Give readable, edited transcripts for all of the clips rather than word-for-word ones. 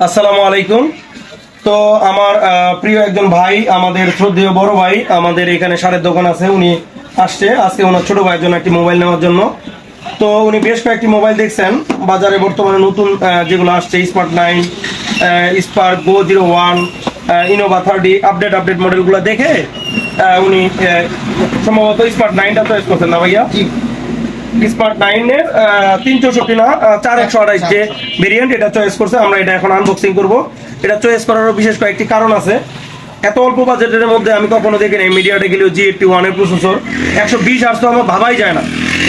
আসসালামু আলাইকুম। তো আমার প্রিয় একজন ভাই, আমাদের শ্রদ্ধেয় বড় ভাই, আমাদের এখানে সারের দোকান আছে, উনি আসছে আজকে ওনার ছোট ভাইয়ের জন্য একটি মোবাইল নেওয়ার জন্য। তো উনি বেশ কয়েকটি মোবাইল দেখছেন বাজারে বর্তমানে নতুন যেগুলো আসছে, smart 9, spark Go01, Innova 30, update মডেলগুলো দেখে উনি সম্ভবত স্মার্ট 9টা চয়েস করছেন না ভাইয়া? স্মার্ট 9 এর 364 না 4128 যে ভেরিয়েন্ট, এটা চয়েস করছে। আমরা এটা এখন আনবক্সিং করব। এটা চয়েস করারও বিশেষ কয়েকটি কারণ আছে। এত অল্প বাজেটের মধ্যে আমি কখনো দেখিনি মিডিয়াটা গেলেও G81 এর প্রসেসর 120 Hz তো আমার ভাবাই যায় না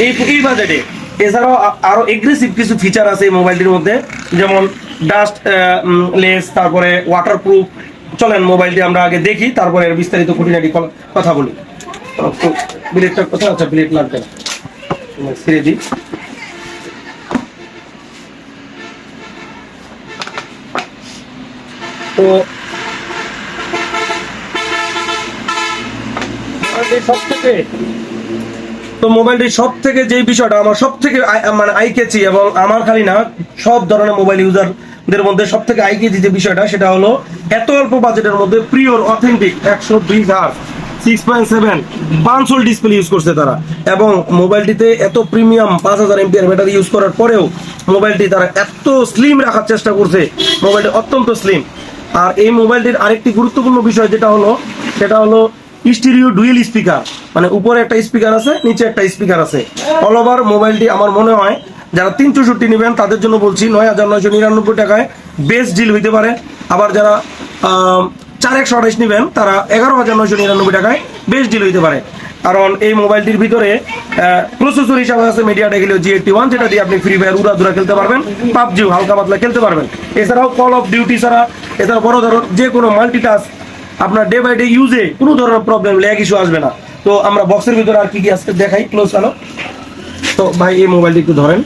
এই বাজেটে। এছাড়াও আরো এগ্রেসিভ কিছু ফিচার আছে এই মোবাইলটির মধ্যে, যেমন ডাস্ট লেস, তারপরে ওয়াটারপ্রুফ। চলেন মোবাইলটি আমরা আগে দেখি, তারপরে এর বিস্তারিত খুঁটিনাটি কথা বলি। বিলেটটা কোথায়? আচ্ছা, বিলেট লাগবে না, ছেড়ে দিই। তো মোবাইলটির সব থেকে যে বিষয়টা আমার সব থেকে মানে আই ক্যাচি, এবং আমার খালি না, সব ধরনের মোবাইল ইউজারদের মধ্যে সব থেকে আই ক্যাচি যে বিষয়টা, সেটা হলো এত অল্প বাজেটের মধ্যে pure authentic 120 Hz 6.7 punch hole display use করছে তারা। এবং মোবাইলটিতে এত প্রিমিয়াম 5000 mAh ব্যাটারি ইউজ করার পরেও মোবাইলটি তারা এত স্লিম রাখার চেষ্টা করছে। মোবাইলটি অত্যন্ত স্লিম। আর এই মোবাইলটির আরেকটি গুরুত্বপূর্ণ বিষয় সেটা হলো স্টিরিও ডুয়েল স্পিকার, মানে উপরে একটা স্পিকার আছে, নিচে একটা স্পিকার আছে। অল ওভার মোবাইলটি আমার মনে হয় যারা 364 নেবেন তাদের জন্য বলছি 9999 টাকায় বেস্ট ডিল হইতে পারে। আবার যারা 4128 নেবেন তারা 11999 টাকায় বেস্ট ডিল হইতে পারে। কারণ এই মোবাইলটির ভিতরে প্রসেসর হিসাবে আছে মিডিয়াটা গেলেও G81, যেটা দিয়ে আপনি ফ্রি ফায়ার উড়াধুরা খেলতে পারবেন, পাবজিও হালকা পাতলা খেলতে পারবেন। এছাড়াও কল অফ ডিউটি ছাড়া এছাড়া বড় ধরনের যে কোনো মাল্টিটাস্ক আপনার ডে বাই ডে ইউজে কোনো ধরনের প্রবলেম, ল্যাগ ইস্যু আসবে না। তো আমরা বক্সের ভিতরে আর কি কি আজকে দেখাই, ক্লোজ আলো। তো ভাই এই মোবাইলটি একটু ধরেন।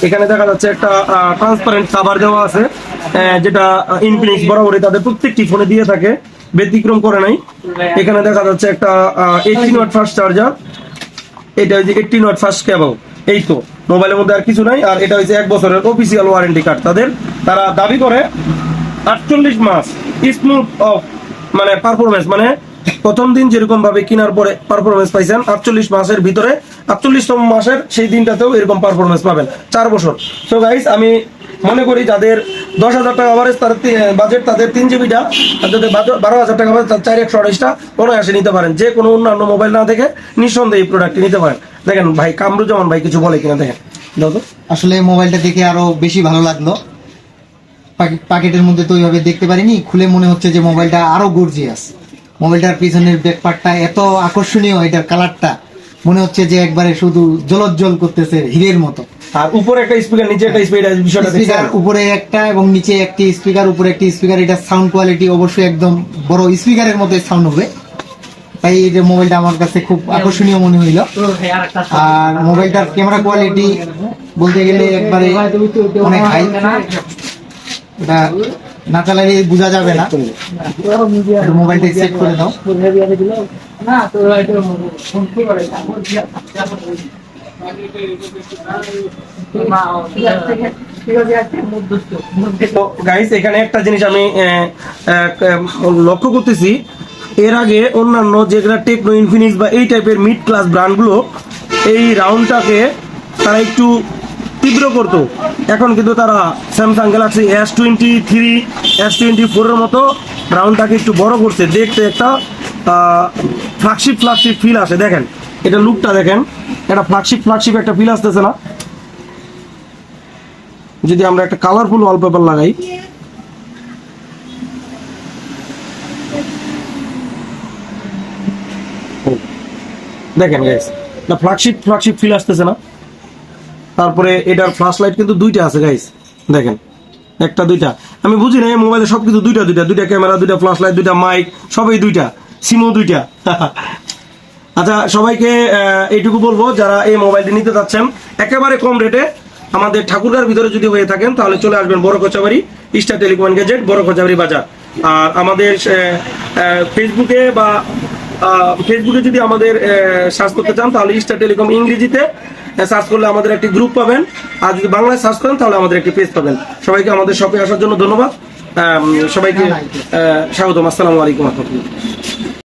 এখানে দেখা যাচ্ছে একটা ট্রান্সপারেন্ট কভার দেওয়া আছে, যেটা ইনফিনিক্স বরাবরই তাদের প্রত্যেকটি ফোনে দিয়ে থাকে, ব্যতিক্রম করে নাই। এখানে দেখা যাচ্ছে একটা 18 ওয়াট ফাস্ট চার্জার, এটা হচ্ছে 18 ওয়াট ফাস্ট কেবল। এই তো মোবাইলের মধ্যে আর কিছু নাই। আর এটা হচ্ছে 1 বছরের অফিসিয়াল ওয়ারেন্টি কার্ড তারা দাবি করে 48 মাস স্মুথ অফ মানে পারফরমেন্স, মানে প্রথম দিন যেরকম ভাবে কেনার পরে পারফরমেন্স পাইছেন 48 মাসের ভিতরে 48তম মাসের সেই দিনটাতেও এরকম পারফরমেন্স পাবেন 4 বছর। তো গাইস, আমি মনে করি যাদের 10,000 টাকা অ্যাভারেজ তার বাজেট, তাদের 3 জিবিটা, আর যাদের 12,000 টাকা বাজেট তার 4128টা অনায়াসে নিতে পারেন। যে কোনো অন্যান্য মোবাইল না দেখে নিঃসন্দেহে এই প্রোডাক্টটি নিতে পারেন। দেখেন ভাই কামরুজ্জামান ভাই কিছু বলে কিনা, দেখেন। আসলে মোবাইলটা দেখে আরো বেশি ভালো লাগলো। প্যাকেটের মধ্যে তো ওইভাবে দেখতে পারিনি, খুলে মনে হচ্ছে যে মোবাইলটা আরো গর্জিয়াস। মোবাইলটার পিছনের ব্যাকপার্টটা এত আকর্ষণীয়, এটার কালারটা মনে হচ্ছে যে একবারে শুধু জলজ্জল করতেছে হীরের মতো। আর উপরে একটা স্পিকার, নিচে একটা স্পিকার, উপরে একটা এবং নিচে একটি স্পিকার, উপরে একটি স্পিকার। এটা সাউন্ড কোয়ালিটি অবশ্যই একদম বড় স্পিকারের মতো সাউন্ড হবে। তাই এই যে মোবাইলটা আমার কাছে খুব আকর্ষণীয় মনে হইল। আর মোবাইলটার ক্যামেরা কোয়ালিটি বলতে গেলে একবারে অনেক হাই। এটা না চালালে বোঝা যাবে না। মোবাইলটা সেট করে দাও। গাইস, এখানে একটা জিনিস আমি লক্ষ্য করতেছি, এর আগে অন্যান্য যেগুলো টেকনো, ইনফিনিক্স বা এই টাইপের মিড ক্লাস ব্র্যান্ডগুলো এই রাউন্ডটাকে তারা একটু তীব্র করতো। এখন কিন্তু তারা স্যামসাং গ্যালাক্সি S23, S24 এর মতো রাউন্ডটাকে একটু বড় করছে, দেখতে একটা ফ্ল্যাগশিপ ফিল আসে। দেখেন এটা লুকটা দেখেন, এটা ফ্ল্যাগশিপ একটা ফিল আসতেছে না? যদি আমরা একটা কালারফুল ওয়ালপেপার লাগাই, দেখেন গাইস, না ফ্ল্যাগশিপ ফিল আসতেছে না? তারপরে এটার ফ্ল্যাশ লাইট কিন্তু দুইটা আছে গাইস, দেখেন একটা দুইটা। আমি বুঝি না এই মোবাইলে সবকিছু দুইটা ক্যামেরা, দুইটা ফ্ল্যাশ লাইট, দুইটা মাইক, সবই দুইটা, সিমও দুইটা। আচ্ছা, সবাইকে এইটুকু বলবো, যারা এই মোবাইলটি নিতে যাচ্ছেন একেবারে কম রেটে আমাদের ঠাকুরগাঁর ভিতরে যদি হয়ে থাকেন তাহলে চলে আসবেন বড় কোচাবাড়ি, স্টার টেলিকম গ্যাজেট, বড় কোচাবাড়ি বাজার। আর আমাদের ফেসবুকে বা ফেসবুকে যদি আমাদের সার্চ করতে চান তাহলে স্টার টেলিকম ইংরেজিতে সার্চ করলে আমাদের একটি গ্রুপ পাবেন, আর যদি বাংলায় সার্চ করেন তাহলে আমাদের একটি পেজ পাবেন। সবাইকে আমাদের শপে আসার জন্য ধন্যবাদ, সবাইকে স্বাগতম। আসসালামু আলাইকুম রহমতুল্লাহ।